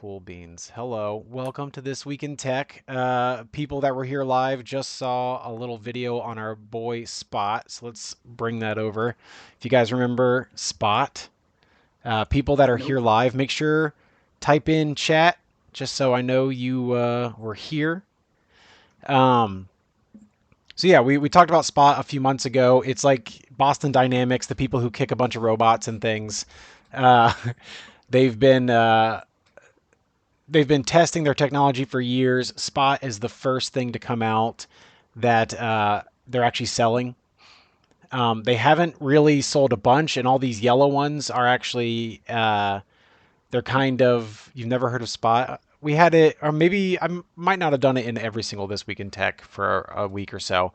Cool beans. Hello, welcome to This Week in Tech. People that were here live just saw a little video on our boy Spot, so let's bring that over. If you guys remember Spot, people that are here Nope. live, make sure type in chat just so I know you were here. Um, so yeah, we talked about Spot a few months ago. It's like Boston Dynamics, the people who kick a bunch of robots and things. Uh, they've been they've been testing their technology for years. Spot is the first thing to come out that they're actually selling. They haven't really sold a bunch, and all these yellow ones are actually they're kind of you've never heard of Spot. We had it, or maybe I might not have done it in every single This Week in Tech for a week or so,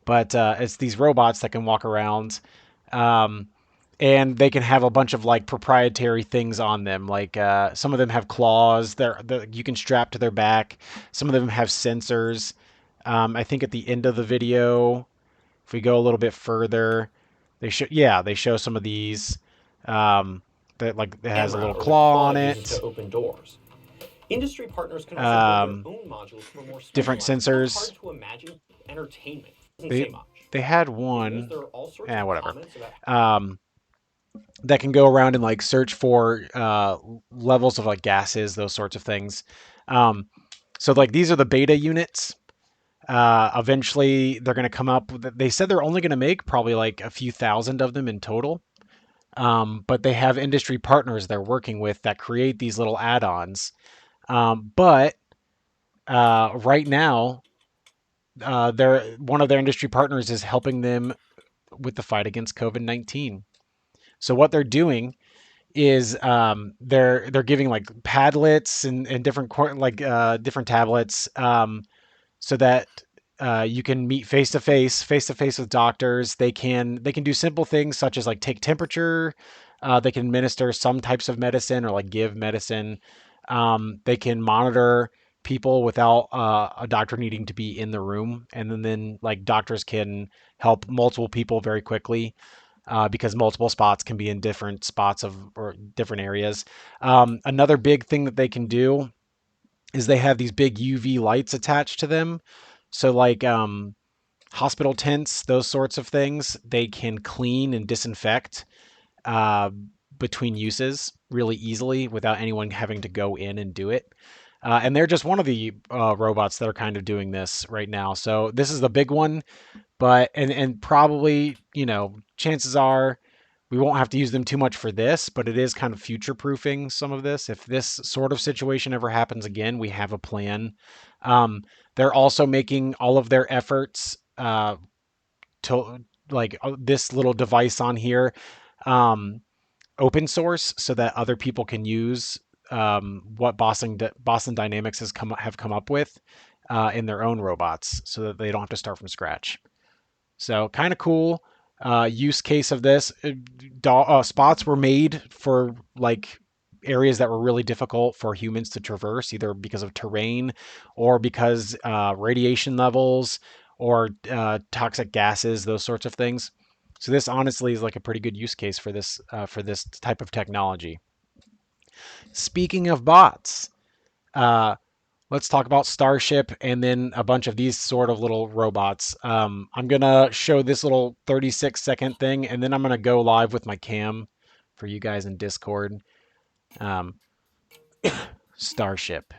but it's these robots that can walk around. Um, and they can have a bunch of like proprietary things on them. Like some of them have claws. You can strap to their back. Some of them have sensors. I think at the end of the video, if we go a little bit further, they show some of these. That like it has a Camera little or the claw claw on it uses to it. open doors. Industry partners can also build their Um, own modules for more Different specialized but sensors. hard to imagine entertainment. Doesn't They say much. they had In news, one. there are all sorts of Whatever. comments about Um, that can go around and like search for levels of like gases, those sorts of things. Um, so like these are the beta units. Eventually, they're going to come up. They said they're only going to make probably like a few thousand of them in total. But they have industry partners they're working with that create these little add-ons. But right now, they're one of their industry partners is helping them with the fight against COVID-19. So what they're doing is they're giving like Padlets and different different tablets so that you can meet face to face with doctors. They can do simple things such as like take temperature. They can administer some types of medicine or like give medicine. They can monitor people without a doctor needing to be in the room, and then like doctors can help multiple people very quickly because multiple spots can be in different spots of or different areas. Another big thing that they can do is they have these big UV lights attached to them. So like hospital tents, those sorts of things, they can clean and disinfect uh, between uses really easily without anyone having to go in and do it. And they're just one of the robots that are kind of doing this right now. So this is the big one, but and probably chances are we won't have to use them too much for this, but it is kind of future proofing some of this. If this sort of situation ever happens again, we have a plan. They're also making all of their efforts to like this little device on here um, open source so that other people can use what Boston Dynamics have come up with in their own robots, so that they don't have to start from scratch. So kind of cool use case of this. Spots were made for like areas that were really difficult for humans to traverse, either because of terrain or because radiation levels or toxic gases, those sorts of things. So this honestly is like a pretty good use case for this type of technology. Speaking of bots, uh, let's talk about Starship and then a bunch of these sort of little robots. I'm gonna show this little 36-second thing, and then I'm gonna go live with my cam for you guys in Discord. Um, Starship.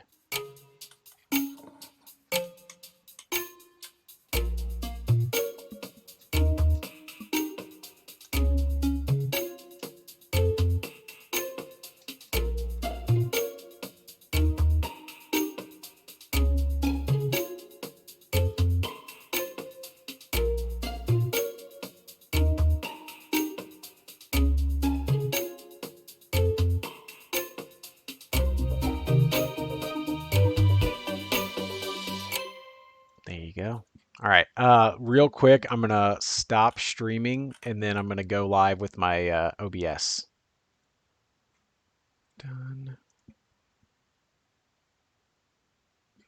There you go. All right. Real quick, I'm gonna stop streaming and then I'm gonna go live with my OBS. Done.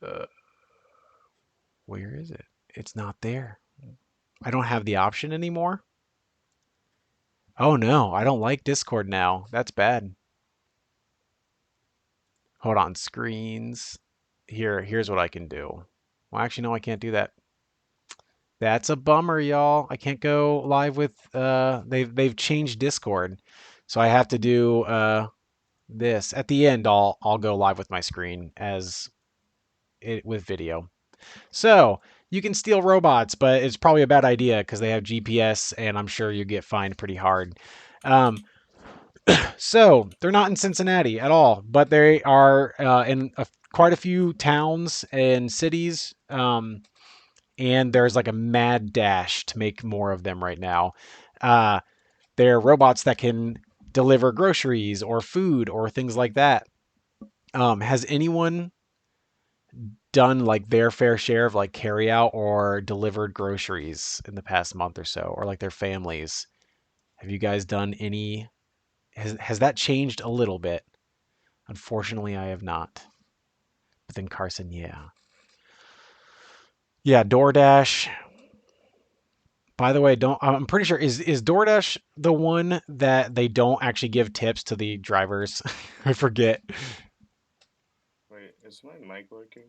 Uh, where is it? It's not there. I don't have the option anymore. Oh no, I don't like Discord now. That's bad. Hold on, screens. Here's what I can do. Well, actually, no, I can't do that. That's a bummer, y'all. I can't go live with they've changed Discord. So I have to do this. At the end I'll go live with my screen as it with video. So, you can steal robots, but it's probably a bad idea because they have GPS and I'm sure you get fined pretty hard. Um, so, they're not in Cincinnati at all, but they are in quite a few towns and cities. And there's like a mad dash to make more of them right now. Uh, they're robots that can deliver groceries or food or things like that. Has anyone done like their fair share of like carry out or delivered groceries in the past month or so, or like their families? Have you guys done any? Has that changed a little bit? Unfortunately, I have not. But then Carson, yeah. Yeah, DoorDash. By the way, don't I'm pretty sure is DoorDash the one that they don't actually give tips to the drivers? I forget. Wait, is my mic working?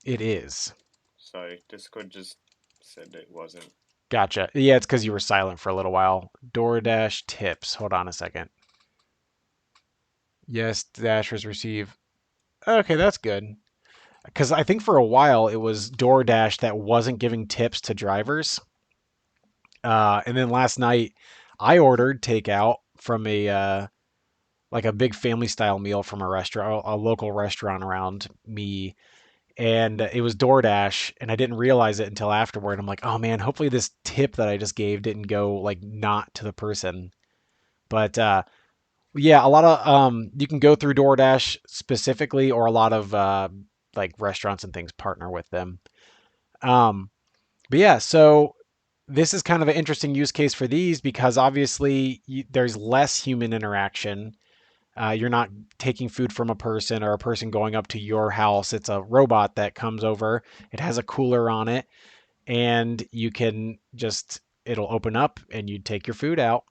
It is. Sorry, Discord just said it wasn't. Gotcha. Yeah, it's because you were silent for a little while. DoorDash tips. Hold on a second. Yes, Dashers receive. Okay, that's good. Because I think for a while it was DoorDash that wasn't giving tips to drivers. And then last night I ordered takeout from a like a big family style meal from a restaurant, a local restaurant around me, and it was DoorDash, and I didn't realize it until afterward. I'm like, oh man, hopefully this tip that I just gave didn't go like not to the person. But yeah, a lot of you can go through DoorDash specifically, or a lot of like restaurants and things partner with them. Um, but yeah, so this is kind of an interesting use case for these because obviously there's less human interaction. You're not taking food from a person or a person going up to your house. It's a robot that comes over. It has a cooler on it, and you can just it'll open up and you take your food out,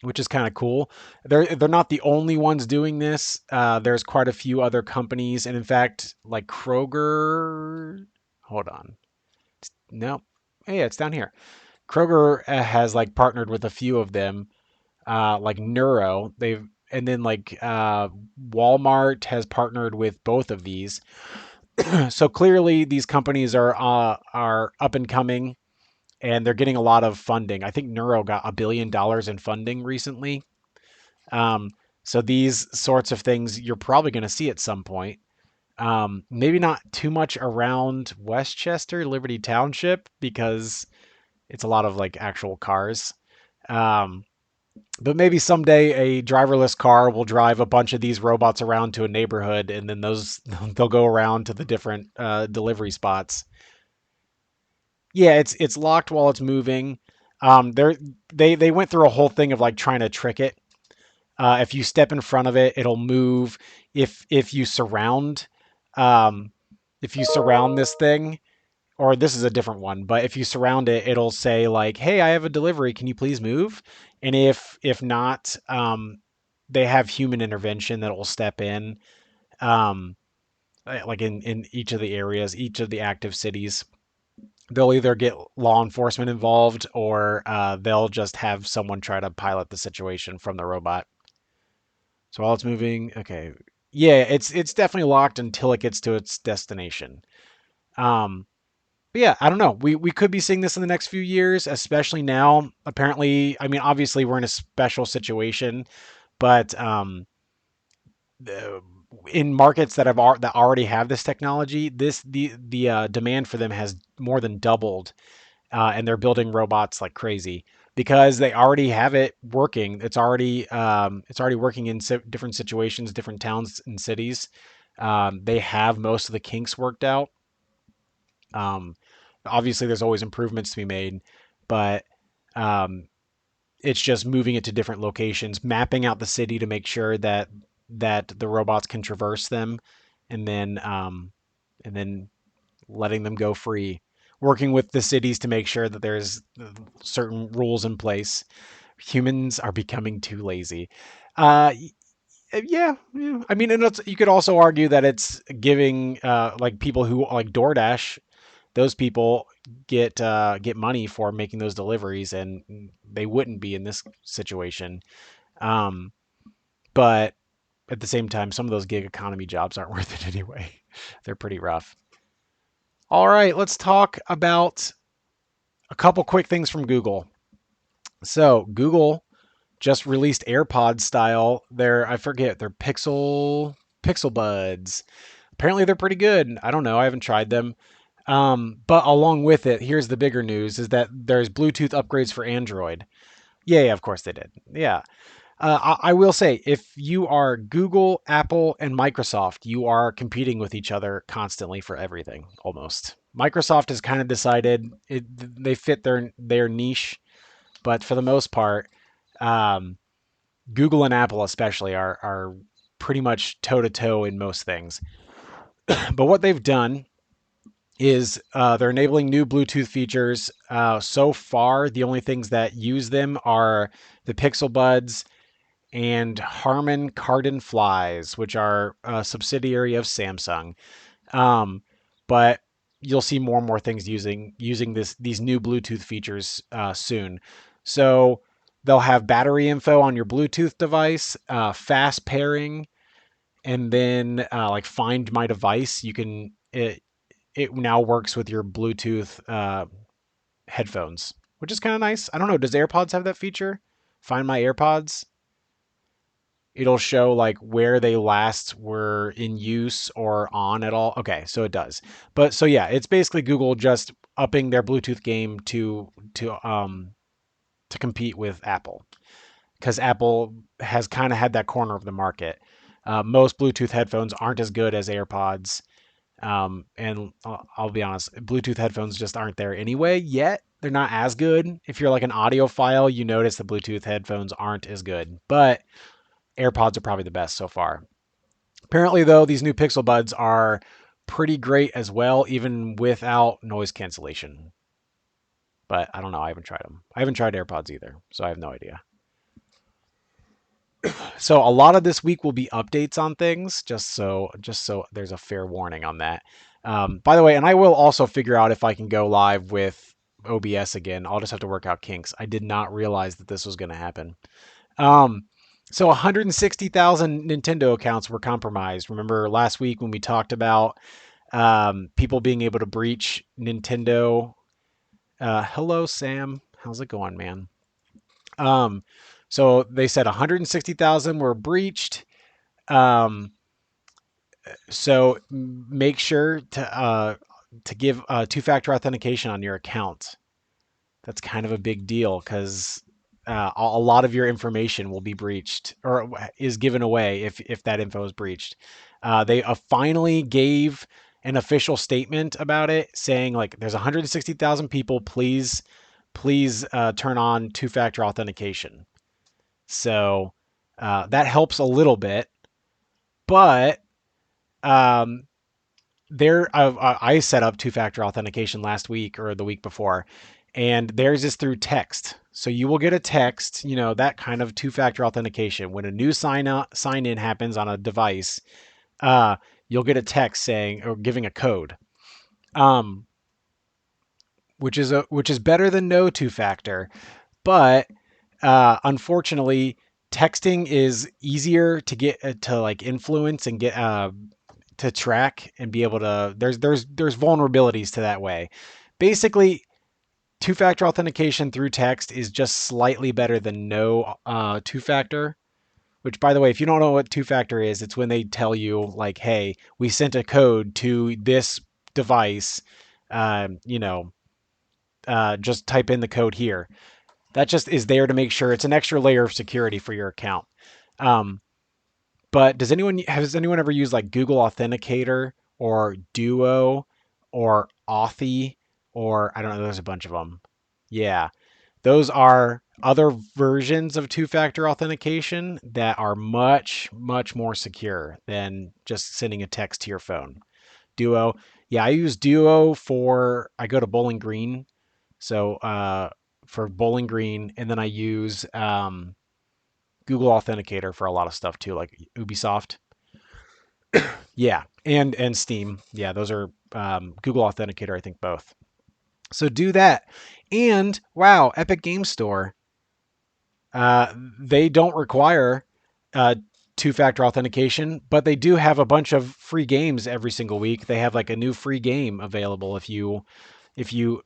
which is kind of cool. They're not the only ones doing this. There's quite a few other companies, and in fact, like Kroger. Hold on, no, yeah, it's down here. Kroger has like partnered with a few of them, like Neuro. They've and then like Walmart has partnered with both of these. So clearly, these companies are up and coming, and they're getting a lot of funding. I think Neuro got $1 billion in funding recently. Um, so these sorts of things you're probably going to see at some point. Maybe not too much around Westchester, Liberty Township, because it's a lot of like actual cars. Um, but maybe someday a driverless car will drive a bunch of these robots around to a neighborhood, and then those they'll go around to the different delivery spots. Yeah, it's locked while it's moving. They went through a whole thing of like trying to trick it. If you step in front of it, it'll move. If you surround, um, if you surround this thing, or this is a different one, but if you surround it, it'll say like, "Hey, I have a delivery. Can you please move?" And if not, they have human intervention that will step in, um, like in each of the areas, each of the active cities. They'll either get law enforcement involved or they'll just have someone try to pilot the situation from the robot. So while it's moving, okay, yeah, it's definitely locked until it gets to its destination. Um, but yeah, I don't know. We could be seeing this in the next few years, especially now. Apparently, I mean, obviously we're in a special situation, but the, in markets that that already have this technology, the demand for them has more than doubled, and they're building robots like crazy because they already have it working. It's already working in different situations, different towns and cities. They have most of the kinks worked out. Um, Obviously, there's always improvements to be made, but um, it's just moving it to different locations, mapping out the city to make sure that the robots can traverse them, and then letting them go free. Working with the cities to make sure that there's certain rules in place. Humans are becoming too lazy. Uh, Yeah. I mean, and you could also argue that it's giving like people who like DoorDash, those people get money for making those deliveries, and they wouldn't be in this situation. Um, but at the same time, some of those gig economy jobs aren't worth it anyway. They're pretty rough. All right, let's talk about a couple quick things from Google. So Google just released AirPod style. I forget, they're Pixel Buds. Apparently they're pretty good. I don't know. I haven't tried them. But along with it, here's the bigger news: is that there's Bluetooth upgrades for Android. Yeah, of course they did. Yeah. I will say, if you are Google, Apple, and Microsoft, you are competing with each other constantly for everything. Almost. Microsoft has kind of decided they fit their niche, but for the most part, um, Google and Apple especially are pretty much toe to toe in most things. But what they've done is they're enabling new Bluetooth features. So far, the only things that use them are the Pixel Buds and Harman Kardon Flies, which are a subsidiary of Samsung. Um, but you'll see more and more things using these new Bluetooth features soon. So they'll have battery info on your Bluetooth device, fast pairing, and then like find my device. It now works with your Bluetooth headphones, which is kind of nice. I don't know. Does AirPods have that feature? Find my AirPods. It'll show like where they last were in use or on at all. Okay, so it does. But so yeah, it's basically Google just upping their Bluetooth game to compete with Apple, because Apple has kind of had that corner of the market. Most Bluetooth headphones aren't as good as AirPods. And I'll be honest, Bluetooth headphones just aren't there anyway yet. They're not as good. If you're like an audiophile, you notice the Bluetooth headphones aren't as good. But AirPods are probably the best so far. Apparently, though, these new Pixel Buds are pretty great as well, even without noise cancellation. But I don't know. I haven't tried them. I haven't tried AirPods either, so I have no idea. So a lot of this week will be updates on things, just so there's a fair warning on that. By the way, and I will also figure out if I can go live with OBS again. I'll just have to work out kinks. I did not realize that this was going to happen. Um, so 160,000 Nintendo accounts were compromised. Remember last week when we talked about people being able to breach Nintendo? Hello, Sam. How's it going, man? Um, so they said 160,000 were breached. Um, so make sure to give two-factor authentication on your account. That's kind of a big deal because a lot of your information will be breached or is given away if that info is breached. They finally gave an official statement about it, saying like there's 160,000 people. Please turn on two-factor authentication. So that helps a little bit, but um, I set up two-factor authentication last week or the week before, and theirs is through text. So you will get a text, that kind of two-factor authentication. When a new sign in happens on a device, uh, you'll get a text saying or giving a code, um, which is better than no two-factor. But unfortunately, texting is easier to get to like influence and get to track and be able to. There's vulnerabilities to that way. Basically, two-factor authentication through text is just slightly better than no two-factor. Which, by the way, if you don't know what two-factor is, it's when they tell you like, "Hey, we sent a code to this device. Um, you know, just type in the code here." That just is there to make sure it's an extra layer of security for your account. Um, but has anyone ever used like Google Authenticator or Duo or Authy or I don't know, there's a bunch of them. Yeah. Those are other versions of two-factor authentication that are much, much more secure than just sending a text to your phone. Duo. Yeah, I use Duo I go to Bowling Green. So for Bowling Green, and then I use Google Authenticator for a lot of stuff too, like Ubisoft. Yeah, and Steam. Yeah, those are Google Authenticator, I think both. So do that. And wow, Epic Game Store. They don't require uh, two-factor authentication, but they do have a bunch of free games every single week. They have like a new free game available if you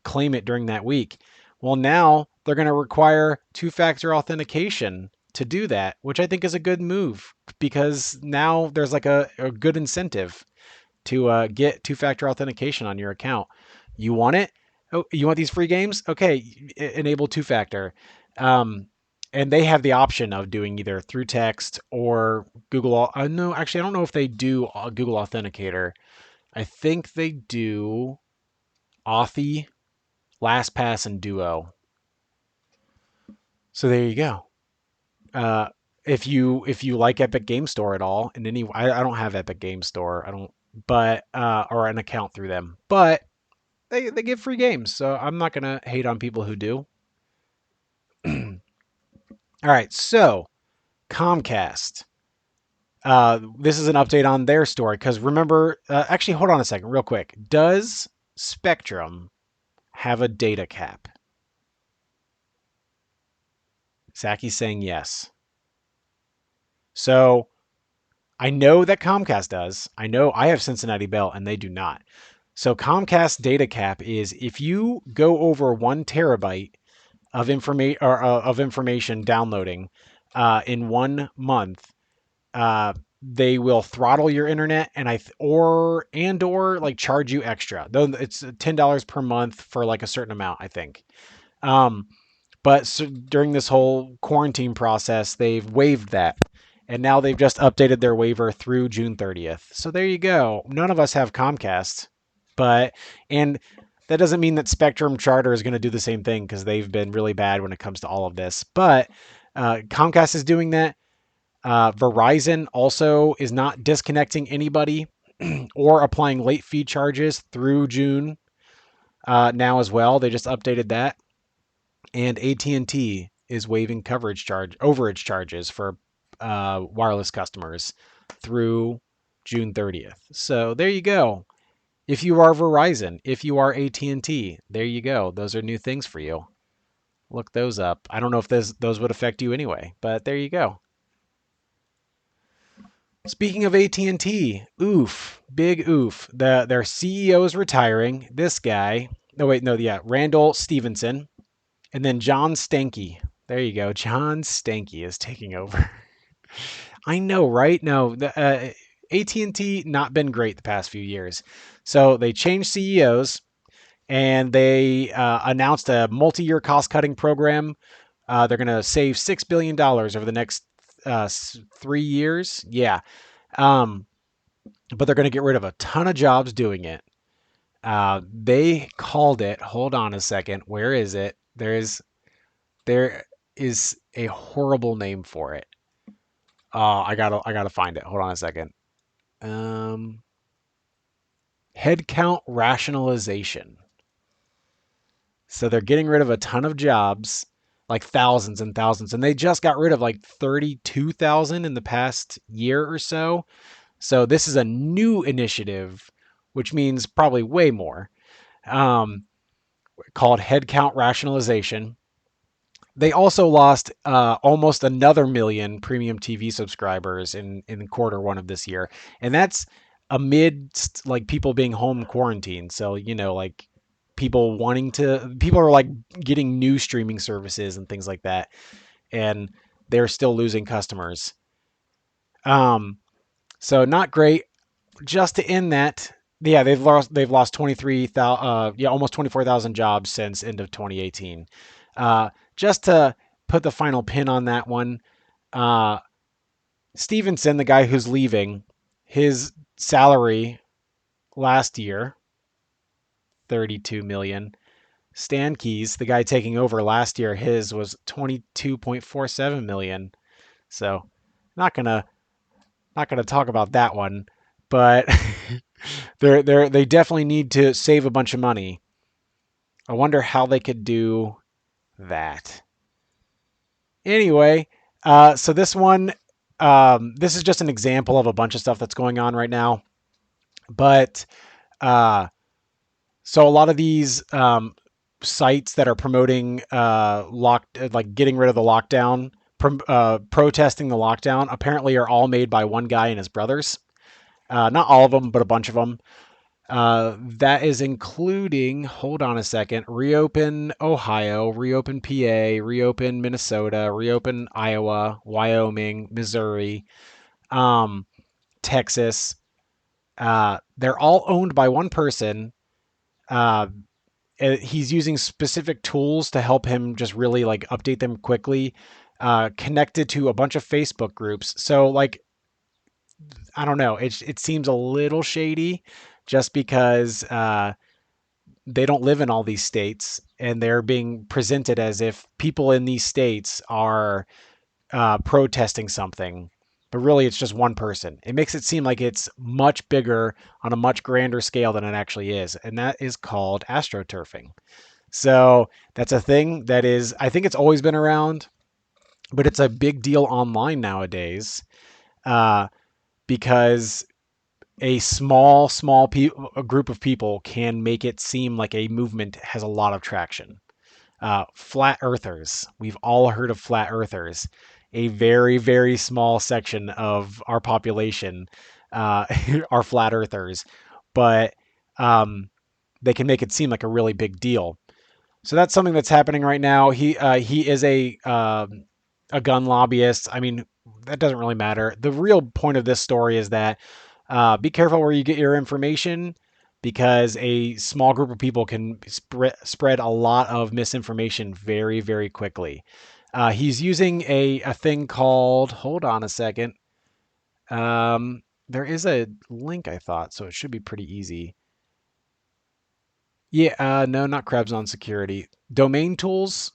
claim it during that week. Well, now they're going to require two-factor authentication to do that, which I think is a good move because now there's like a good incentive to get two-factor authentication on your account. You want it? Oh, you want these free games? Okay, enable two-factor. Um, and they have the option of doing either through text or Google. No, actually, I don't know if they do Google Authenticator. I think they do Authy, LastPass, and Duo. So there you go. Uh, if you like Epic Game Store at all, in any, I don't have Epic Game Store. I don't, but or an account through them, but they give free games, so I'm not gonna hate on people who do. All right, so Comcast. This is an update on their story because remember, actually, hold on a second, real quick. Does Spectrum have a data cap? Saki's saying yes. So I know that Comcast does. I know I have Cincinnati Bell and they do not. So Comcast data cap is if you go over 1 terabyte of information downloading in 1 month, they will throttle your internet and or like charge you extra. Though it's $10 per month for like a certain amount, I think. But so during this whole quarantine process, they've waived that. And now they've just updated their waiver through June 30th. So there you go. None of us have Comcast, and that doesn't mean that Spectrum Charter is going to do the same thing because they've been really bad when it comes to all of this. But Comcast is doing that. Verizon also is not disconnecting anybody or applying late fee charges through June now as well. They just updated that. And AT&T is waiving overage charges for wireless customers through June 30th. So there you go. If you are Verizon, if you are AT&T, there you go. Those are new things for you. Look those up. I don't know if those would affect you anyway, but there you go. Speaking of AT&T, oof, big oof. Their CEO is retiring. This guy, no wait, no, yeah, Randall Stevenson, and then John Stankey. There you go. John Stankey is taking over. I know, right? No, the AT&T not been great the past few years. So they changed CEOs and they announced a multi-year cost-cutting program. They're going to save $6 billion over the next 3 years. Yeah. But they're going to get rid of a ton of jobs doing it. They called it, hold on a second. Where is it? There is a horrible name for it. I gotta find it. Hold on a second. Headcount rationalization. So they're getting rid of a ton of jobs, like thousands and thousands, and they just got rid of like 32,000 in the past year or so. So this is a new initiative, which means probably way more, called headcount rationalization. They also lost almost another million premium TV subscribers in Q1 of this year, and that's amidst like people being home quarantined. So like people are like getting new streaming services and things like that, and they're still losing customers. So not great. Just to end that, yeah, they've lost 23,000, almost 24,000 jobs since end of 2018. Just to put the final pin on that one, Stevenson, the guy who's leaving, his salary last year, 32 million. Stan Keys, the guy taking over last year, his was 22.47 million. So, not gonna talk about that one, but they definitely need to save a bunch of money. I wonder how they could do that. Anyway, So this one, this is just an example of a bunch of stuff that's going on right now. But uh, so a lot of these sites that are promoting like getting rid of the lockdown, protesting the lockdown, apparently are all made by one guy and his brothers. Not all of them, but a bunch of them. That is including, hold on a second, Reopen Ohio, Reopen PA, Reopen Minnesota, Reopen Iowa, Wyoming, Missouri, um, Texas. They're all owned by one person. Uh, he's using specific tools to help him just really like update them quickly, connected to a bunch of Facebook groups. So like, I don't know, it seems a little shady just because they don't live in all these states and they're being presented as if people in these states are protesting something, but really it's just one person. It makes it seem like it's much bigger on a much grander scale than it actually is, and that is called astroturfing. So that's a thing that is, I think it's always been around, but it's a big deal online nowadays uh, because a group of people can make it seem like a movement has a lot of traction. Flat earthers. We've all heard of flat earthers. A very, very small section of our population are flat earthers, but um, they can make it seem like a really big deal. So that's something that's happening right now. He is a gun lobbyist. I mean, that doesn't really matter. The real point of this story is that be careful where you get your information because a small group of people can spread a lot of misinformation very, very quickly. He's using a thing called, hold on a second. There is a link, I thought, so it should be pretty easy. Yeah, no, not Krebs on security. Domain tools.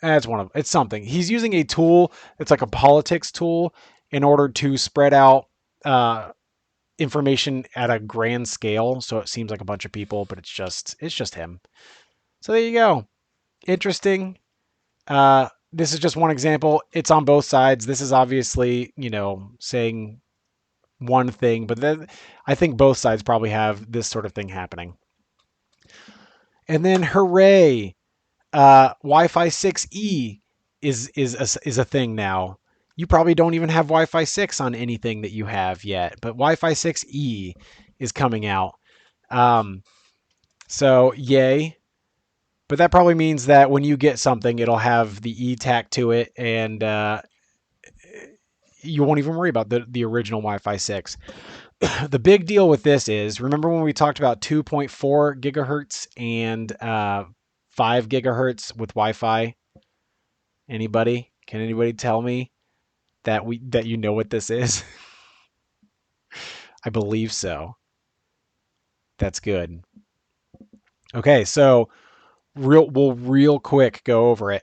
That's one of it's something. He's using a tool that's like a politics tool in order to spread out uh, information at a grand scale. So it seems like a bunch of people, but it's just him. So there you go. Interesting. This is just one example. It's on both sides. This is obviously saying one thing, but then I think both sides probably have this sort of thing happening. And then hooray! Wi-Fi 6E is a thing now. You probably don't even have Wi-Fi 6 on anything that you have yet, but Wi-Fi 6E is coming out. So yay. But that probably means that when you get something, it'll have the E tack to it, and you won't even worry about the original Wi-Fi 6. The big deal with this is, remember when we talked about 2.4 gigahertz and 5 gigahertz with Wi-Fi? Anybody? Can anybody tell me that you know what this is? I believe so. That's good. Okay, so we'll real quick go over it.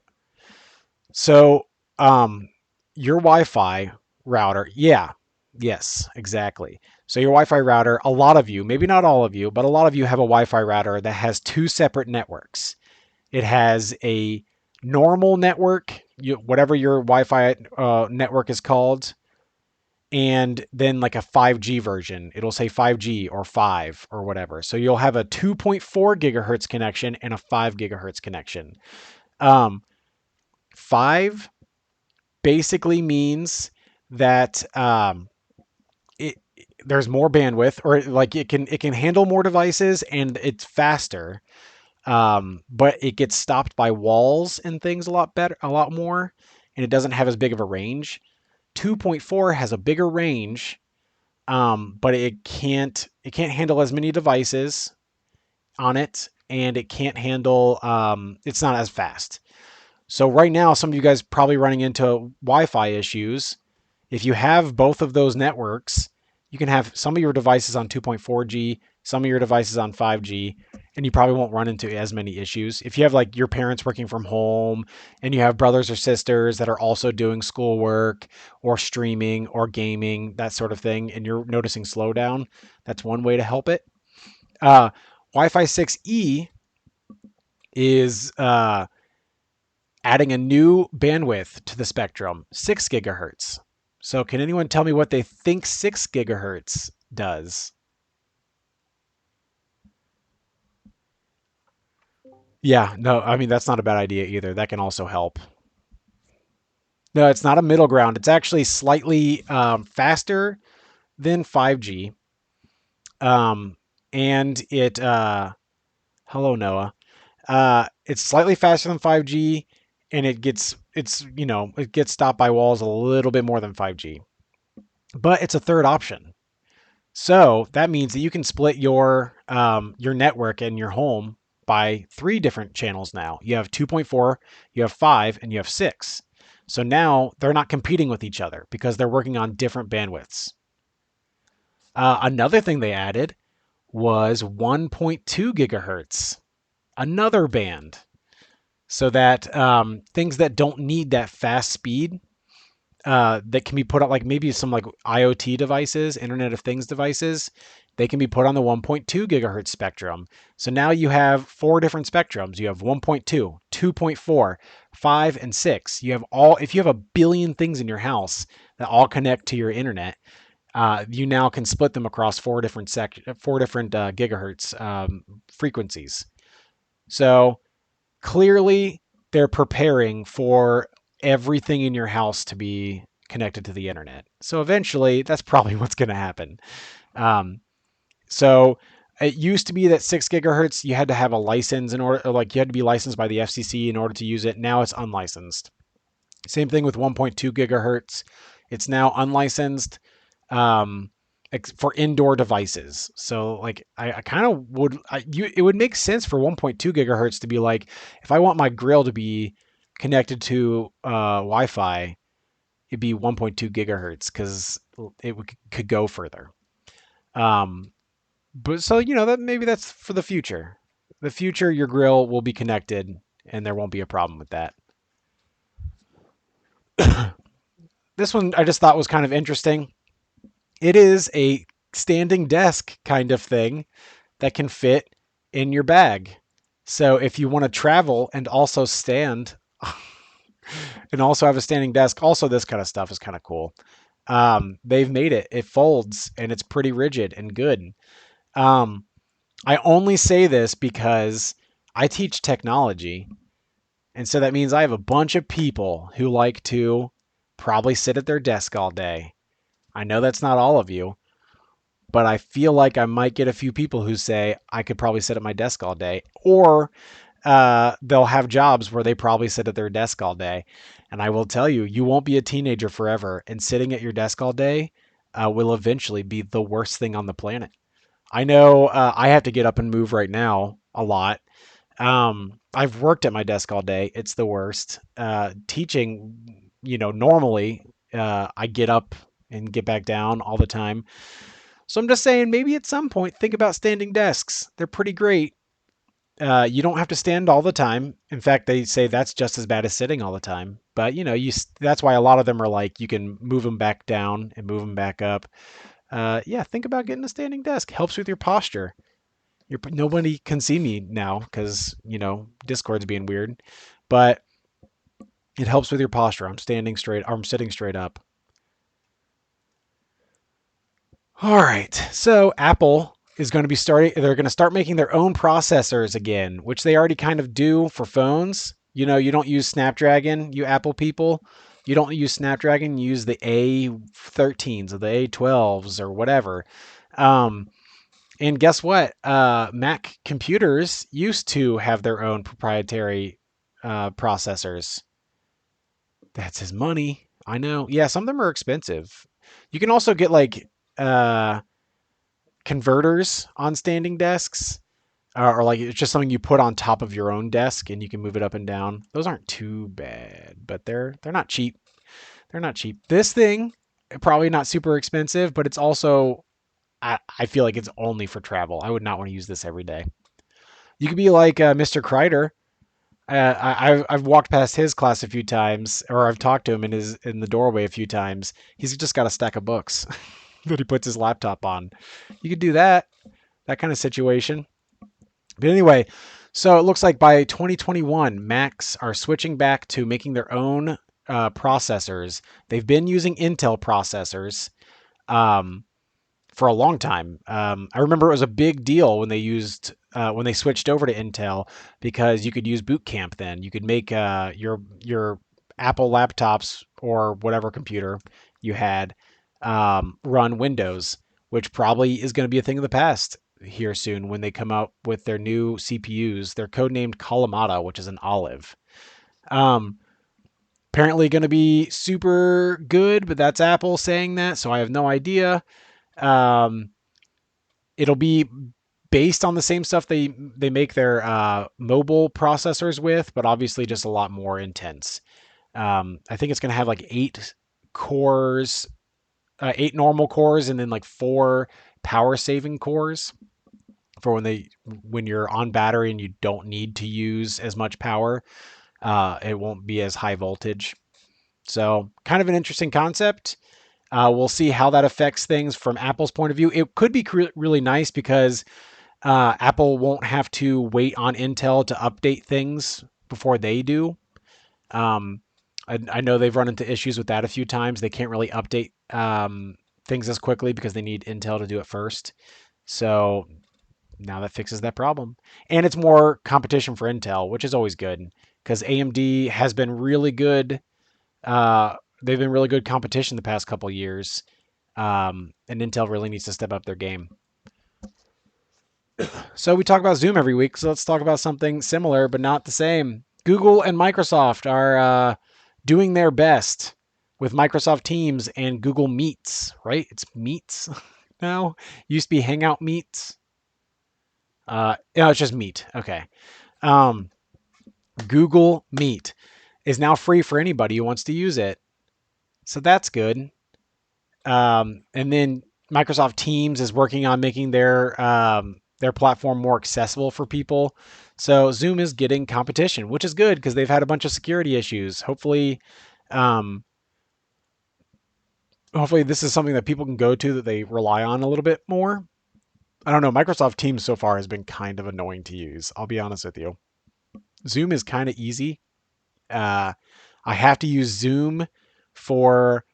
So, your Wi-Fi router, yeah, yes, exactly. So your Wi-Fi router, a lot of you, maybe not all of you, but a lot of you have a Wi-Fi router that has two separate networks. It has a normal network, whatever your Wi-Fi network is called, and then like a 5G version. It'll say 5G or 5 or whatever. So you'll have a 2.4 gigahertz connection and a 5 gigahertz connection. 5 basically means that it there's more bandwidth, or like it can handle more devices and it's faster. But it gets stopped by walls and things a lot more, and it doesn't have as big of a range. 2.4 has a bigger range, but it can't handle as many devices on it, and it can't handle it's not as fast. So right now, some of you guys probably running into Wi-Fi issues. If you have both of those networks, you can have some of your devices on 2.4G, some of your devices on 5G, and you probably won't run into as many issues. If you have like your parents working from home and you have brothers or sisters that are also doing schoolwork or streaming or gaming, that sort of thing, and you're noticing slowdown, that's one way to help it. Wi-Fi 6E is adding a new bandwidth to the spectrum, 6 gigahertz. So can anyone tell me what they think 6 gigahertz does? Yeah, no, I mean, that's not a bad idea either. That can also help. No, it's not a middle ground. It's actually slightly faster than 5G. Um, and hello, Noah. It's slightly faster than 5G, and it gets stopped by walls a little bit more than 5G. But it's a third option. So that means that you can split your network and your home by 3 different channels now. You have 2.4, you have 5, and you have 6. So now they're not competing with each other because they're working on different bandwidths. Another thing they added was 1.2 gigahertz, another band, so that things that don't need that fast speed that can be put on, like maybe some like IoT devices, Internet of Things devices, they can be put on the 1.2 gigahertz spectrum. So now you have 4 different spectrums. You have 1.2, 2.4, 5, and 6. You have all, if you have a billion things in your house that all connect to your internet, you now can split them across 4 different gigahertz frequencies. So clearly, they're preparing for everything in your house to be connected to the internet. So eventually, that's probably what's going to happen. So it used to be that 6 gigahertz, you had to have a license in order, or like you had to be licensed by the FCC in order to use it. Now it's unlicensed. Same thing with 1.2 gigahertz. It's now unlicensed for indoor devices. So like I kind of would, it would make sense for 1.2 gigahertz to be like, if I want my grill to be connected to Wi-Fi, it'd be 1.2 gigahertz because it could go further. But so that maybe that's for the future. The future, your grill will be connected, and there won't be a problem with that. This one I just thought was kind of interesting. It is a standing desk kind of thing that can fit in your bag. So if you want to travel and also stand and also have a standing desk, also this kind of stuff is kind of cool. They've made it. It folds and it's pretty rigid and good. I only say this because I teach technology. And so that means I have a bunch of people who like to probably sit at their desk all day. I know that's not all of you, but I feel like I might get a few people who say I could probably sit at my desk all day, or they'll have jobs where they probably sit at their desk all day. And I will tell you, you won't be a teenager forever, and sitting at your desk all day will eventually be the worst thing on the planet. I know I have to get up and move right now a lot. I've worked at my desk all day. It's the worst. Teaching, normally I get up and get back down all the time. So I'm just saying, maybe at some point, think about standing desks. They're pretty great. You don't have to stand all the time. In fact, they say that's just as bad as sitting all the time. But that's why a lot of them are like you can move them back down and move them back up. Yeah, think about getting a standing desk. Helps with your posture. Nobody can see me now because Discord's being weird, but it helps with your posture. I'm sitting straight up. All right, so Apple is going to be they're going to start making their own processors again, which they already kind of do for phones. You don't use Snapdragon, you Apple people. You don't use Snapdragon, you use the A13s or the A12s or whatever. And guess what? Mac computers used to have their own proprietary processors. That's his money. I know. Yeah, some of them are expensive. You can also get like converters on standing desks, or like it's just something you put on top of your own desk and you can move it up and down. Those aren't too bad, but they're not cheap. They're not cheap. This thing probably not super expensive, but it's also I feel like it's only for travel. I would not want to use this every day. You could be like Mr. Kreider. I've walked past his class a few times, or I've talked to him in the doorway a few times. He's just got a stack of books that he puts his laptop on. You could do that kind of situation. But anyway, So it looks like by 2021, Macs are switching back to making their own processors. They've been using Intel processors um, for a long time. I remember it was a big deal when when they switched over to Intel because you could use Boot Camp. Then you could make your Apple laptops or whatever computer you had run Windows, which probably is going to be a thing of the past here soon when they come out with their new CPUs. They're codenamed Kalamata, which is an olive. Um, Apparently going to be super good, but that's Apple saying that, so I have no idea. Um, it'll be based on the same stuff they make their mobile processors with, but obviously just a lot more intense. I think it's going to have like 8 cores, 8 normal cores, and then like 4 power saving cores for when you're on battery and you don't need to use as much power. It won't be as high voltage. So kind of an interesting concept. We'll see how that affects things from Apple's point of view. It could be really nice because Apple won't have to wait on Intel to update things before they do. Um, I know they've run into issues with that a few times. They can't really update things as quickly because they need Intel to do it first. So now that fixes that problem. And it's more competition for Intel, which is always good because AMD has been really good. They've been really good competition the past couple years. And Intel really needs to step up their game. So we talk about Zoom every week, so let's talk about something similar but not the same. Google and Microsoft are doing their best with Microsoft Teams and Google Meets, right? It's Meets now. Used to be Hangout Meets. No, it's just Meet. Okay. Google Meet is now free for anybody who wants to use it. So that's good. And then Microsoft Teams is working on making their platform more accessible for people. So Zoom is getting competition, which is good because they've had a bunch of security issues. Um, hopefully this is something that people can go to that they rely on a little bit more. I don't know. Microsoft Teams so far has been kind of annoying to use. I'll be honest with you. Zoom is kind of easy. I have to use Zoom for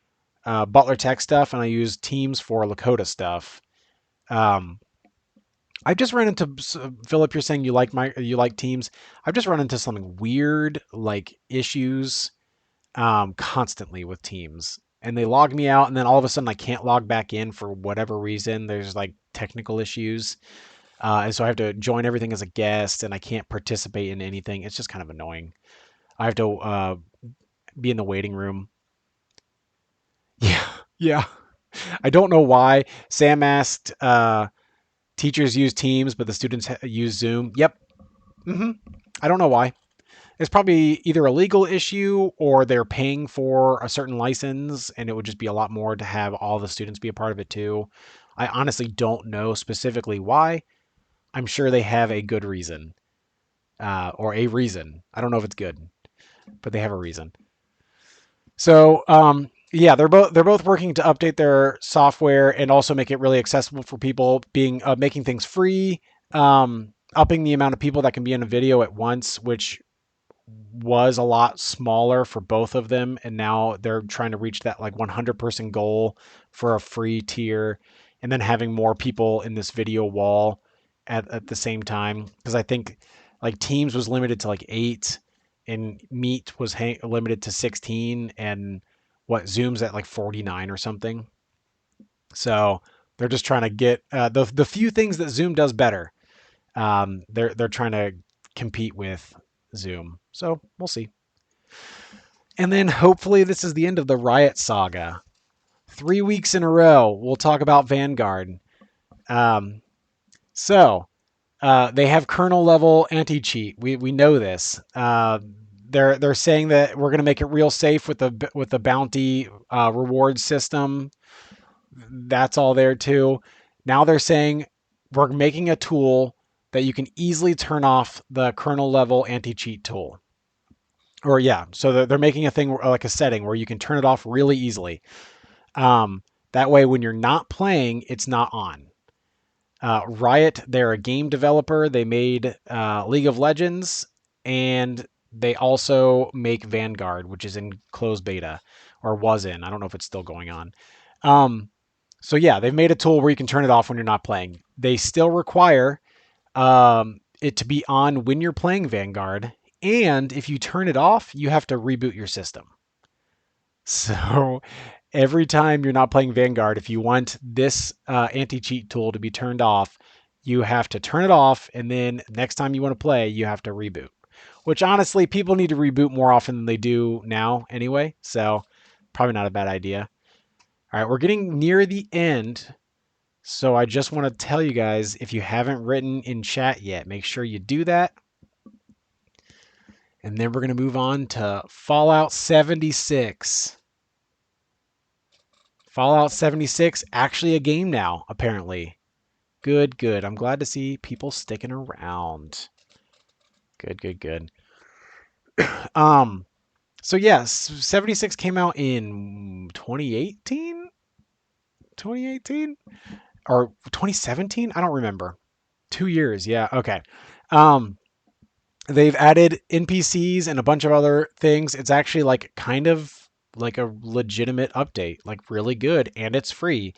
Butler Tech stuff, and I use Teams for Lakota stuff. I've just run into Philip. You're saying you like Teams. I've just run into some weird like issues constantly with Teams, and they log me out, and then all of a sudden I can't log back in for whatever reason. There's like technical issues, and so I have to join everything as a guest, and I can't participate in anything. It's just kind of annoying. I have to be in the waiting room. Yeah, yeah. I don't know why. Sam asked. Teachers use Teams, but the students use Zoom. Yep. I don't know why. It's probably either a legal issue or they're paying for a certain license, and it would just be a lot more to have all the students be a part of it too. I honestly don't know specifically why. I'm sure they have a good reason, or a reason. I don't know if it's good, but they have a reason. So, yeah, they're both working to update their software and also make it really accessible for people. Making things free, upping the amount of people that can be in a video at once, which was a lot smaller for both of them, and now they're trying to reach that like 100-person goal for a free tier, and then having more people in this video wall at the same time. Because I think like Teams was limited to like 8, and Meet was limited to 16, and Zoom's at like 49 or something. So they're just trying to get the few things that Zoom does better. They're trying to compete with Zoom. So we'll see. And then hopefully this is the end of the Riot saga. 3 weeks in a row, we'll talk about Vanguard. So they have kernel level anti-cheat. We know this. They're saying that we're going to make it real safe with the bounty reward system. That's all there too. Now they're saying we're making a tool that you can easily turn off the kernel level anti-cheat tool. Or yeah, so they're making a thing like a setting where you can turn it off really easily. That way, when you're not playing, it's not on. Riot, they're a game developer. They made League of Legends, and they also make Vanguard, which is in closed beta, or was in. I don't know if it's still going on. So yeah, they've made a tool where you can turn it off when you're not playing. They still require it to be on when you're playing Vanguard, and if you turn it off, you have to reboot your system. So every time you're not playing Vanguard, if you want this anti-cheat tool to be turned off, you have to turn it off, and then next time you want to play, you have to reboot. Which honestly, people need to reboot more often than they do now anyway, so probably not a bad idea. All right, we're getting near the end, so I just want to tell you guys, if you haven't written in chat yet, make sure you do that. And then we're going to move on to Fallout 76. Fallout 76, actually a game now, apparently. Good, good. I'm glad to see people sticking around. Good, good, good. So yes, 76 came out in 2018? 2018? Or 2017? I don't remember. 2 years, yeah, okay. They've added NPCs and a bunch of other things. It's actually like kind of like a legitimate update, like really good, and it's free.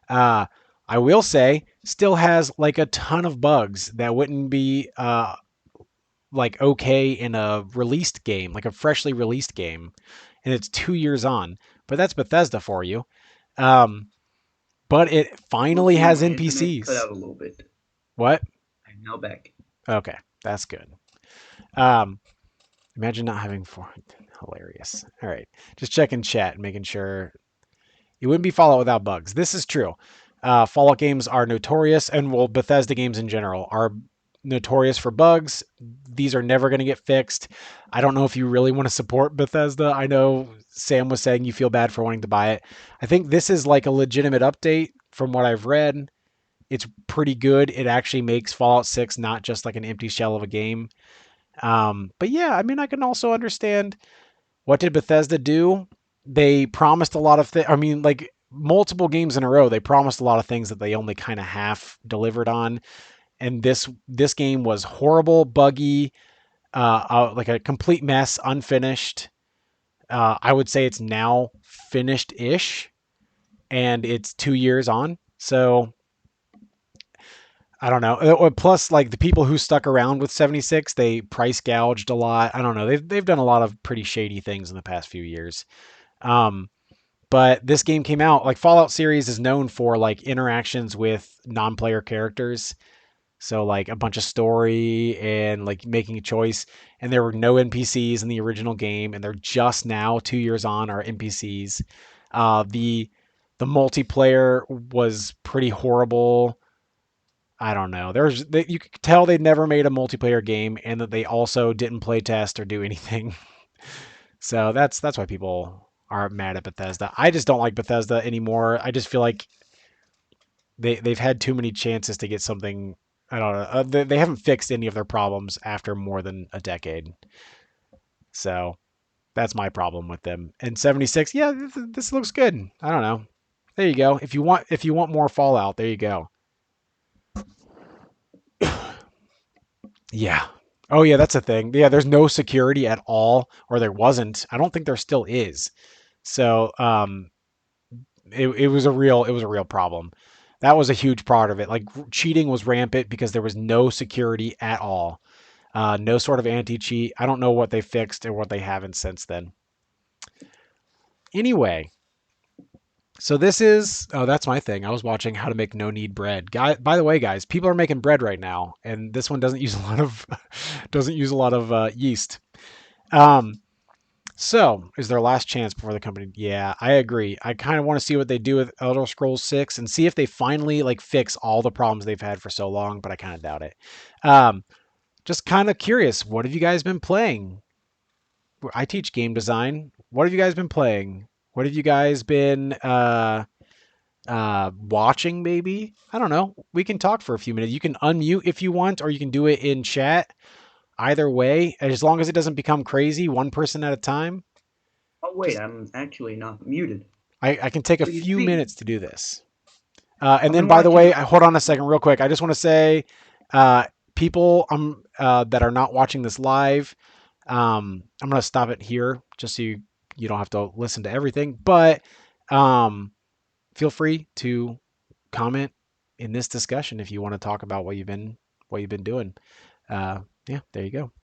I will say, still has like a ton of bugs that wouldn't be like okay in a released game, like a freshly released game, and it's 2 years on. But that's Bethesda for you. But it finally Okay, has my internet cut NPCs. out a little bit. What? I'm now back. Okay, that's good. Imagine not having four. Hilarious. All right, just checking chat and making sure it wouldn't be Fallout without bugs. This is true. Fallout games are notorious, and well, Bethesda games in general are notorious for bugs. These are never going to get fixed. I don't know if you really want to support Bethesda. I know Sam was saying you feel bad for wanting to buy it. I think this is like a legitimate update from what I've read. It's pretty good. It actually makes Fallout 6 not just like an empty shell of a game. But yeah, I mean, I can also understand, what did Bethesda do? They promised a lot of things. I mean, like multiple games in a row, they promised a lot of things that they only kind of half delivered on. And this game was horrible, buggy, like a complete mess, unfinished. I would say it's now finished-ish, and it's 2 years on. So I don't know. Plus, like the people who stuck around with 76, they price gouged a lot. I don't know. They've done a lot of pretty shady things in the past few years. Um, but this game came out, like Fallout series is known for like interactions with non-player characters. So like a bunch of story and like making a choice, and there were no NPCs in the original game, and they're just now 2 years on are NPCs. The multiplayer was pretty horrible. I don't know. You could tell they never made a multiplayer game, and that they also didn't play test or do anything. So that's why people are mad at Bethesda. I just don't like Bethesda anymore. I just feel like they've had too many chances to get something. I don't know. They haven't fixed any of their problems after more than a decade. So that's my problem with them. And 76, yeah, this looks good. I don't know. There you go. If you want more Fallout, there you go. Yeah. Oh yeah, that's a thing. Yeah, there's no security at all, or there wasn't. I don't think there still is. So it was a real problem. That was a huge part of it. Like cheating was rampant because there was no security at all. No sort of anti-cheat. I don't know what they fixed or what they haven't since then. Anyway, so this is that's my thing. I was watching how to make no knead bread. By the way, guys, people are making bread right now, and this one doesn't use a lot of yeast. So, is their last chance before the company? Yeah, I agree. I kind of want to see what they do with Elder Scrolls 6 and see if they finally like fix all the problems they've had for so long, but I kind of doubt it. Just kind of curious, what have you guys been playing? I teach game design. What have you guys been playing? What have you guys been watching maybe? I don't know. We can talk for a few minutes. You can unmute if you want, or you can do it in chat. Either way, as long as it doesn't become crazy, one person at a time. Oh wait, I'm actually not muted. I can take a So you few see, minutes to do this. And then, by the way, hold on a second, real quick. I just want to say, people that are not watching this live, I'm gonna stop it here just so you don't have to listen to everything. But feel free to comment in this discussion if you want to talk about what you've been doing. Yeah, there you go.